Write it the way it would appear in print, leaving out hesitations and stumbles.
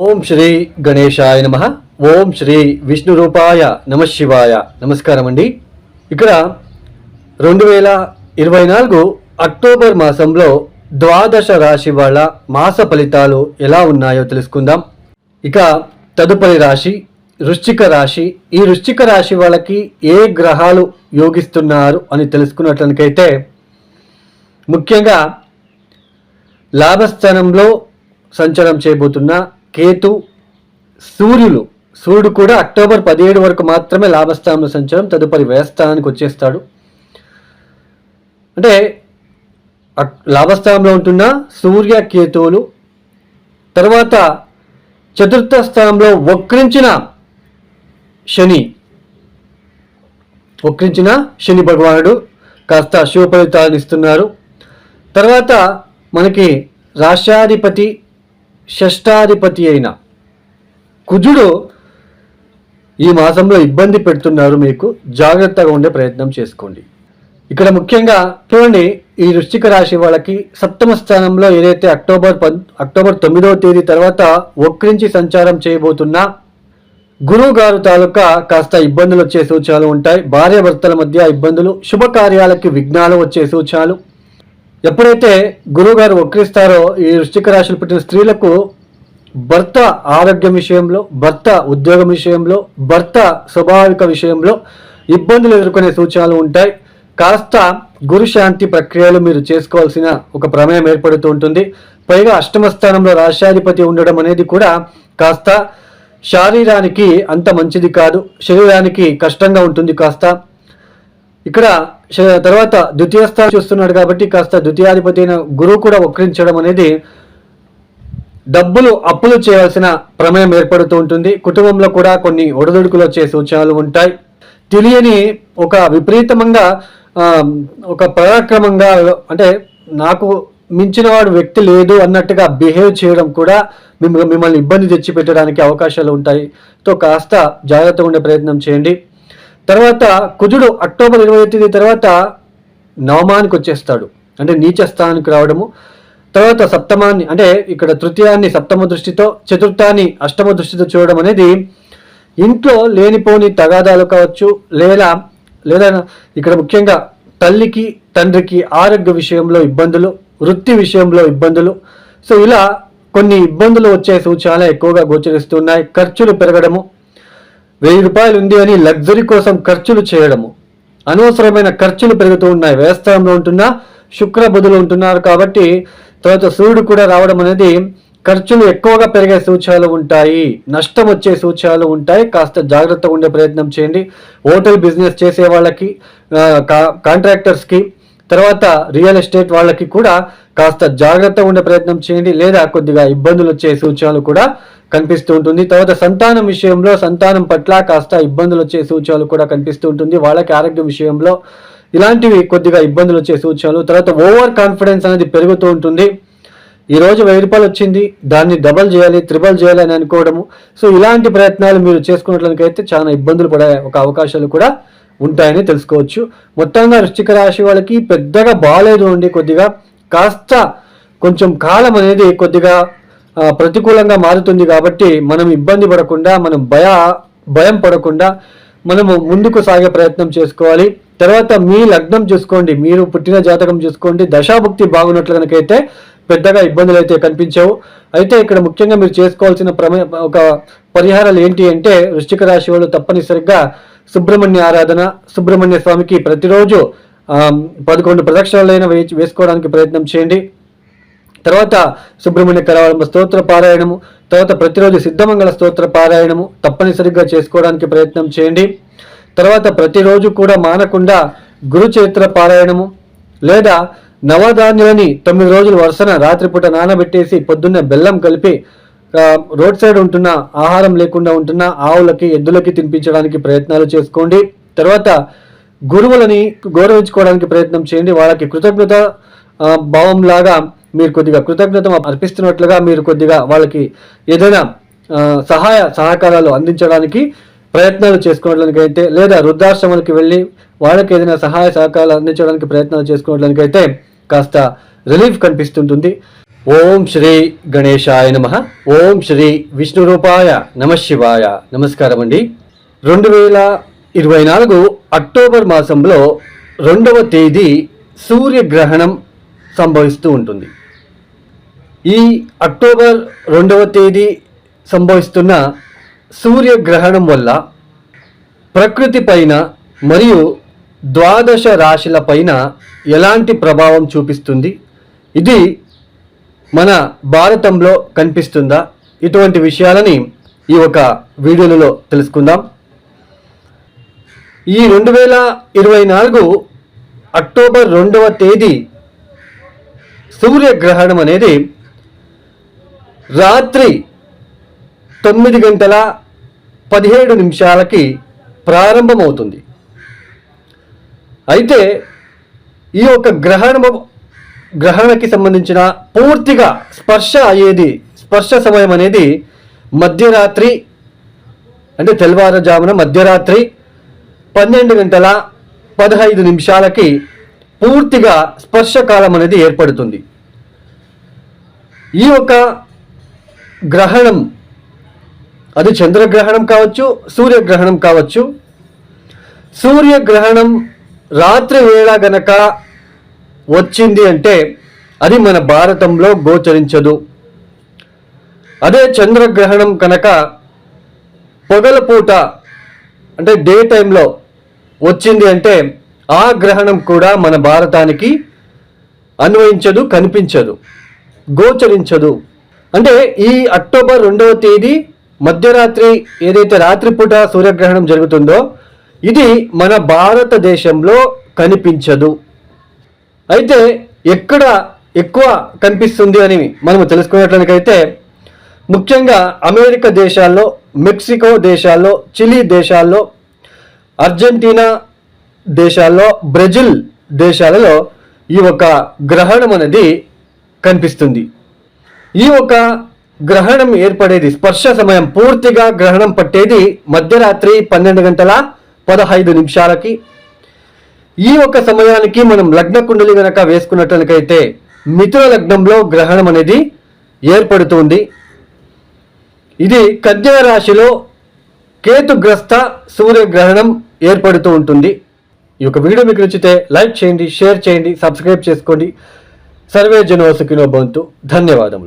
ఓం శ్రీ గణేశాయ నమః. ఓం శ్రీ విష్ణు రూపాయ నమ శివాయ. నమస్కారం అండి. ఇక్కడ 2024 అక్టోబర్ మాసంలో ద్వాదశ రాశి వాళ్ళ మాస ఫలితాలు ఎలా ఉన్నాయో తెలుసుకుందాం. ఇక తదుపరి రాశి వృశ్చిక రాశి. ఈ వృశ్చిక రాశి వాళ్ళకి ఏ గ్రహాలు యోగిస్తున్నారు అని తెలుసుకున్నట్లయితే ముఖ్యంగా లాభస్థానంలో సంచారం చేయబోతున్న కేతు, సూర్యుడు కూడా అక్టోబర్ 17 వరకు మాత్రమే లాభస్థానంలో సంచారం, తదుపరి వ్యయస్థానానికి వచ్చేస్తాడు. అంటే లాభస్థానంలో ఉంటున్న సూర్య కేతువులు, తర్వాత చతుర్థ స్థానంలో వక్రించిన శని భగవానుడు కాస్త శుభ ఫలితాలను ఇస్తున్నారు. తర్వాత మనకి రాష్ట్రాధిపతి షష్టాధిపతి అయిన కుజుడు ఈ మాసంలో ఇబ్బంది పెడుతున్నారు. మీకు జాగ్రత్తగా ఉండే ప్రయత్నం చేసుకోండి. ఇక్కడ ముఖ్యంగా చూడండి, ఈ వృశ్చిక రాశి వాళ్ళకి సప్తమ స్థానంలో ఏదైతే అక్టోబర్ 9వ తేదీ తర్వాత వక్రించి సంచారం చేయబోతున్న గురువు గారు తాలూకా కాస్త ఇబ్బందులు వచ్చే సూచనలు ఉంటాయి. భార్యాభర్తల మధ్య ఇబ్బందులు, శుభకార్యాలకి విఘ్నాలు వచ్చే సూచనలు. ఎప్పుడైతే గురువు గారు వక్రిస్తారో ఈ వృశ్చిక రాశిలో పుట్టిన స్త్రీలకు భర్త ఆరోగ్యం విషయంలో, భర్త ఉద్యోగం విషయంలో, భర్త స్వాభావిక విషయంలో ఇబ్బందులు ఎదుర్కొనే సూచనలు ఉంటాయి. కాస్త గురు శాంతి ప్రక్రియలు మీరు చేసుకోవాల్సిన ఒక ప్రమేయం ఏర్పడుతూ ఉంటుంది. పైగా అష్టమ స్థానంలో రాష్ట్రాధిపతి ఉండడం అనేది కూడా కాస్త శారీరానికి అంత మంచిది కాదు, శరీరానికి కష్టంగా ఉంటుంది కాస్త. ఇక్కడ తర్వాత ద్వితీయ స్థానం చూస్తున్నాడు కాబట్టి కాస్త ద్వితీయాధిపతి అయిన గురువు కూడా వక్రించడం అనేది అప్పులు చేయాల్సిన ప్రమేయం ఏర్పడుతూ ఉంటుంది. కుటుంబంలో కూడా కొన్ని ఒడిదుడుకులు వచ్చే సూచనలు ఉంటాయి. తెలియని ఒక విపరీతంగా ఒక పరాక్రమంగా, అంటే నాకు మించిన వాడు వ్యక్తి లేదు అన్నట్టుగా బిహేవ్ చేయడం కూడా మిమ్మల్ని ఇబ్బంది తెచ్చి పెట్టడానికి అవకాశాలు ఉంటాయి. తో కాస్త జాగ్రత్తగా ఉండే ప్రయత్నం చేయండి. తర్వాత కుజుడు అక్టోబర్ 20వ తేదీ తర్వాత నవమానికి వచ్చేస్తాడు, అంటే నీచ స్థానానికి రావడము. తర్వాత సప్తమాన్ని, అంటే ఇక్కడ తృతీయాన్ని సప్తమ దృష్టితో, చతుర్థాన్ని అష్టమ దృష్టితో చూడడం అనేది ఇంట్లో లేనిపోని తగాదాలు కావచ్చు, లేదా ఇక్కడ ముఖ్యంగా తల్లికి తండ్రికి ఆరోగ్య విషయంలో ఇబ్బందులు, వృత్తి విషయంలో ఇబ్బందులు. సో ఇలా కొన్ని ఇబ్బందులు వచ్చే సూచనలు ఎక్కువగా గోచరిస్తున్నాయి. ఖర్చులు పెరగడము, 1000 రూపాయలు ఉంది అని లగ్జరీ కోసం ఖర్చులు చేయడము, అనవసరమైన ఖర్చులు పెరుగుతూ ఉన్నాయి. వ్యయస్థానంలో ఉంటున్న శుక్ర బుధులు ఉంటున్నారు కాబట్టి తర్వాత సూర్యుడు కూడా రావడం అనేది ఖర్చులు ఎక్కువగా పెరిగే సూచనలు ఉంటాయి, నష్టం వచ్చే సూచనలు ఉంటాయి. కాస్త జాగ్రత్తగా ఉండే ప్రయత్నం చేయండి. హోటల్ బిజినెస్ చేసే వాళ్ళకి, కాంట్రాక్టర్స్కి, తర్వాత రియల్ ఎస్టేట్ వాళ్ళకి కూడా కాస్త జాగ్రత్తగా ఉండే ప్రయత్నం చేయండి, లేదా కొద్దిగా ఇబ్బందులు వచ్చే సూచనలు కూడా కనిపిస్తూ ఉంటుంది. తర్వాత సంతానం విషయంలో, సంతానం పట్ల కాస్త ఇబ్బందులు వచ్చే సూచనలు కూడా కనిపిస్తూ ఉంటుంది. వాళ్ళకి ఆరోగ్యం విషయంలో ఇలాంటివి కొద్దిగా ఇబ్బందులు వచ్చే సూచనలు. తర్వాత ఓవర్ కాన్ఫిడెన్స్ అనేది పెరుగుతూ ఉంటుంది. ఈరోజు 1000 రూపాయలు వచ్చింది, దాన్ని డబల్ చేయాలి, త్రిబల్ చేయాలి అని అనుకోవడము. సో ఇలాంటి ప్రయత్నాలు మీరు చేసుకున్నట్లయితే చాలా ఇబ్బందులు పడే ఒక అవకాశాలు కూడా ఉంటాయని తెలుసుకోవచ్చు. మొత్తంగా వృశ్చిక రాశి వాళ్ళకి పెద్దగా బాగాలేదు అండి. కొద్దిగా కాస్త కొంచెం కాలం అనేది కొద్దిగా ప్రతికూలంగా మారుతుంది కాబట్టి మనం ఇబ్బంది పడకుండా, మనం భయం పడకుండా మనము ముందుకు సాగే ప్రయత్నం చేసుకోవాలి. తర్వాత మీ లగ్నం చూసుకోండి, మీరు పుట్టిన జాతకం చూసుకోండి, దశాభుక్తి బాగున్నట్లయితే పెద్దగా ఇబ్బందులు అయితే కనిపించవు. అయితే ఇక్కడ ముఖ్యంగా మీరు చేసుకోవాల్సిన ఒక పరిహారాలు ఏంటి అంటే, వృశ్చిక రాశి వాళ్ళు తప్పనిసరిగా సుబ్రహ్మణ్య ఆరాధన, సుబ్రహ్మణ్య స్వామికి ప్రతిరోజు 11 ప్రదక్షిణలైన వేసుకోవడానికి ప్రయత్నం చేయండి. తర్వాత సుబ్రహ్మణ్య కరావళంబ స్తోత్ర పారాయణము, తర్వాత ప్రతిరోజు సిద్ధమంగళ స్తోత్ర పారాయణము తప్పనిసరిగా చేసుకోవడానికి ప్రయత్నం చేయండి. తర్వాత ప్రతిరోజు కూడా మానకుండా గురుచరిత్ర పారాయణము, లేదా నవధాన్యాలని 9 రోజులు వరుసన రాత్రిపూట నానబెట్టేసి పొద్దున్నే బెల్లం కలిపి రోడ్ సైడ్ ఉంటున్న, ఆహారం లేకుండా ఉంటున్న ఆవులకి, ఎద్దులకి తినిపించడానికి ప్రయత్నాలు చేసుకోండి. తర్వాత గురువులని గౌరవించుకోవడానికి ప్రయత్నం చేయండి. వాళ్ళకి కృతజ్ఞత భావం లాగా మీరు కొద్దిగా కృతజ్ఞత అర్పిస్తున్నట్లుగా మీరు కొద్దిగా వాళ్ళకి ఏదైనా సహకారాలు అందించడానికి ప్రయత్నాలు చేసుకోవడానికైతే, లేదా వృద్ధాశ్రమానికి వెళ్ళి వాళ్ళకి ఏదైనా సహాయ సహకారాలు అందించడానికి ప్రయత్నాలు చేసుకోవడానికైతే కాస్త రిలీఫ్ కనిపిస్తుంటుంది. ఓం శ్రీ గణేశాయ నమః. ఓం శ్రీ విష్ణురూపాయ నమఃశివాయ. నమస్కారం అండి. 2024 అక్టోబర్ మాసంలో 2వ తేదీ సూర్యగ్రహణం సంభవిస్తూ ఉంటుంది. ఈ అక్టోబర్ 2వ తేదీ సంభవిస్తున్న సూర్యగ్రహణం వల్ల ప్రకృతి పైన మరియు ద్వాదశ రాశుల పైన ఎలాంటి ప్రభావం చూపిస్తుంది, ఇది మన భారతంలో కనిపిస్తుందా, ఇటువంటి విషయాలని ఈ ఒక వీడియోలో తెలుసుకుందాం. ఈ 2024 అక్టోబర్ 2వ తేదీ సూర్యగ్రహణం అనేది రాత్రి 9:17 ప్రారంభమవుతుంది. అయితే ఈ యొక్క గ్రహణకి సంబంధించిన పూర్తిగా స్పర్శ సమయం అనేది మధ్యరాత్రి, అంటే తెల్లవారుజామున మధ్యరాత్రి 12:15 పూర్తిగా స్పర్శకాలం అనేది ఏర్పడుతుంది. ఈ యొక్క గ్రహణం అది చంద్రగ్రహణం కావచ్చు, సూర్యగ్రహణం కావచ్చు. సూర్యగ్రహణం రాత్రి వేళ గనక వచ్చింది అంటే అది మన భారతంలో గోచరించదు. అదే చంద్రగ్రహణం కనుక పగలపూట అంటే డే టైంలో వచ్చింది అంటే ఆ గ్రహణం కూడా మన భారతానికి అన్వయించదు, కనిపించదు, గోచరించదు. అంటే ఈ అక్టోబర్ 2వ తేదీ మధ్యరాత్రి ఏదైతే రాత్రిపూట సూర్యగ్రహణం జరుగుతుందో ఇది మన భారతదేశంలో కనిపించదు. అయితే ఎక్కడ ఎక్కువ కనిపిస్తుంది అని మనము తెలుసుకున్నట్లయితే ముఖ్యంగా అమెరికా దేశాల్లో, మెక్సికో దేశాల్లో, చిలీ దేశాల్లో, అర్జెంటీనా దేశాల్లో, బ్రెజిల్ దేశాలలో ఈ ఒక గ్రహణం అనేది కనిపిస్తుంది. ఈ ఒక గ్రహణం ఏర్పడేది, స్పర్శ సమయం పూర్తిగా గ్రహణం పట్టేది మధ్యరాత్రి 12:15. ఈ ఒక సమయానికి మనం లగ్న కుండలి గనక వేసుకున్నట్లయితే మిథున లగ్నంలో గ్రహణం అనేది ఏర్పడుతుంది. ఇది కన్యా రాశిలో కేతుగ్రస్త సూర్యగ్రహణం ఏర్పడుతూ ఉంటుంది. ఈ యొక్క వీడియో మీకు నచ్చితే లైక్ చేయండి, షేర్ చేయండి, సబ్స్క్రైబ్ చేసుకోండి. సర్వే జనో సుఖినో భవంతు. ధన్యవాదములు.